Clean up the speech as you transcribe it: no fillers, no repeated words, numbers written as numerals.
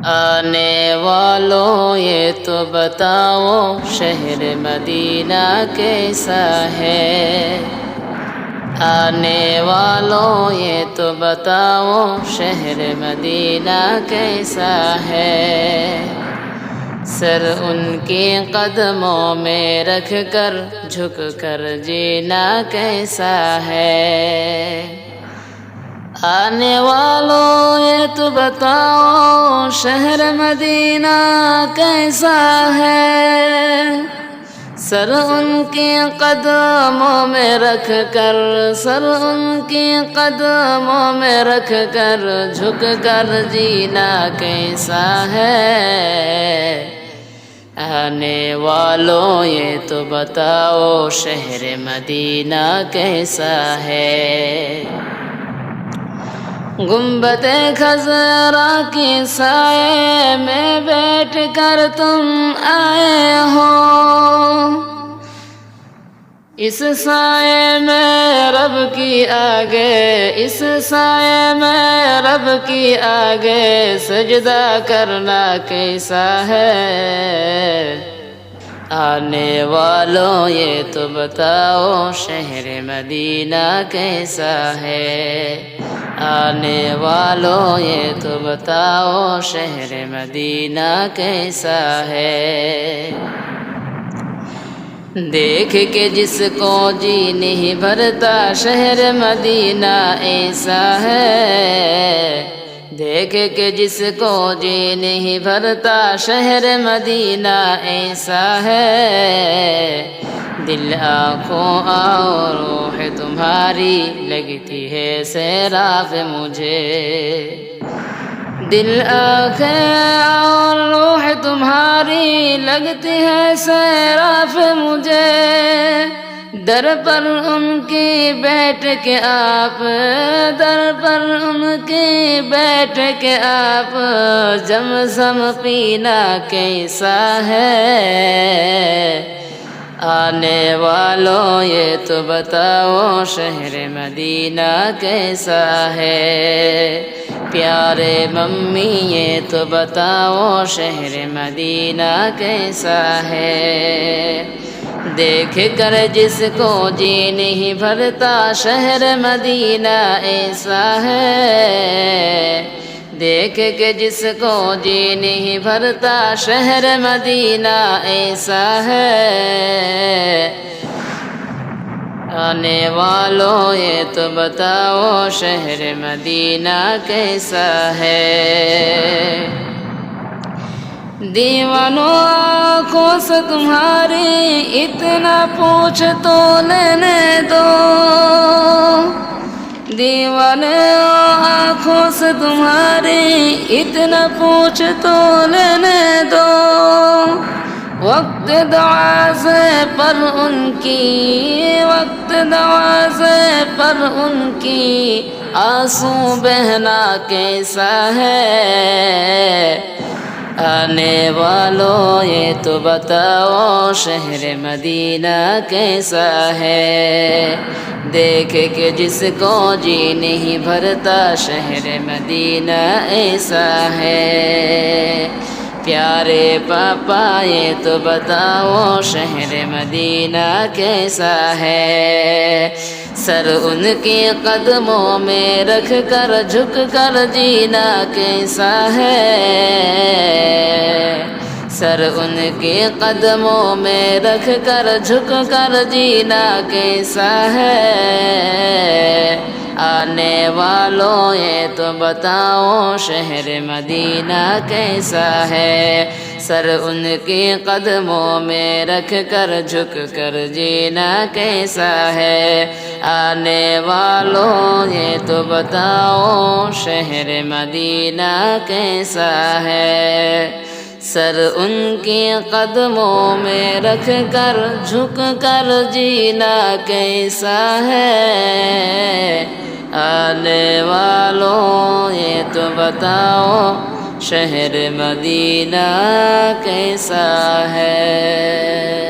آنے والوں یہ تو بتاؤ شہر مدینہ کیسا ہے، آنے والوں یہ تو بتاؤ شہر مدینہ کیسا ہے، سر ان کے قدموں میں رکھ کر جھک کر جینا کیسا ہے، آنے والوں یہ تو بتاؤ شہر مدینہ کیسا ہے، سر ان کے قدموں میں رکھ کر، سر ان کے قدموں میں رکھ کر جھک کر جینا کیسا ہے، آنے والوں یہ تو بتاؤ شہر مدینہ کیسا ہے، گنبد خضرا کے سائے میں بیٹھ کر تم آئے ہو، اس سائے میں رب کی آگے، اس سائے میں رب کی آگے سجدہ کرنا کیسا ہے، آنے والوں یہ تو بتاؤ شہر مدینہ کیسا ہے، آنے والوں یہ تو بتاؤ شہر مدینہ کیسا ہے، دیکھ کے جس کو جی نہیں بھرتا شہر مدینہ ایسا ہے، دیکھ کے جس کو جی نہیں بھرتا شہر مدینہ ایسا ہے، دل آنکھوں اور روح تمہاری لگتی ہے سیراب مجھے، دل آنکھیں اور روح تمہاری لگتی ہے سیراب مجھے، در پر ان کی بیٹھ کے آپ، در پر ان کی بیٹھ کے آپ زمزم پینا کیسا ہے، آنے والوں یہ تو بتاؤ شہر مدینہ کیسا ہے، پیارے ممی یہ تو بتاؤ شہر مدینہ کیسا ہے، دیکھ کر جس کو جی نہیں بھرتا شہر مدینہ ایسا ہے، دیکھ کے جس کو جی نہیں بھرتا شہر مدینہ ایسا ہے، آنے والوں یہ تو بتاؤ شہر مدینہ کیسا ہے، دیوانوں آنکھوں سے تمہاری اتنا پوچھ تو لینے دو، دیوانے آنکھوں سے تمہاری اتنا پوچھ تو لینے دو، وقت دعازے پر ان کی، وقت دعازے پر ان کی آنسو بہنا کیسا ہے، آنے والوں یہ تو بتاؤ شہر مدینہ کیسا ہے، دیکھ کے جس کو جی نہیں بھرتا شہر مدینہ ایسا ہے، پیارے پاپا یہ تو بتاؤ شہر مدینہ کیسا ہے، سر ان کے قدموں میں رکھ کر جھک کر جینا کیسا ہے، سر ان کے قدموں میں رکھ کر جھک کر جینا کیسا ہے، آنے والوں یہ تو بتاؤ شہر مدینہ کیسا ہے، سر ان کے قدموں میں رکھ کر جھک کر جینا کیسا ہے، آنے والوں یہ تو بتاؤ شہر مدینہ کیسا ہے، سر ان کے قدموں میں رکھ کر جھک کر جینا کیسا ہے، آنے والوں یہ تو بتاؤ شہر مدینہ کیسا ہے۔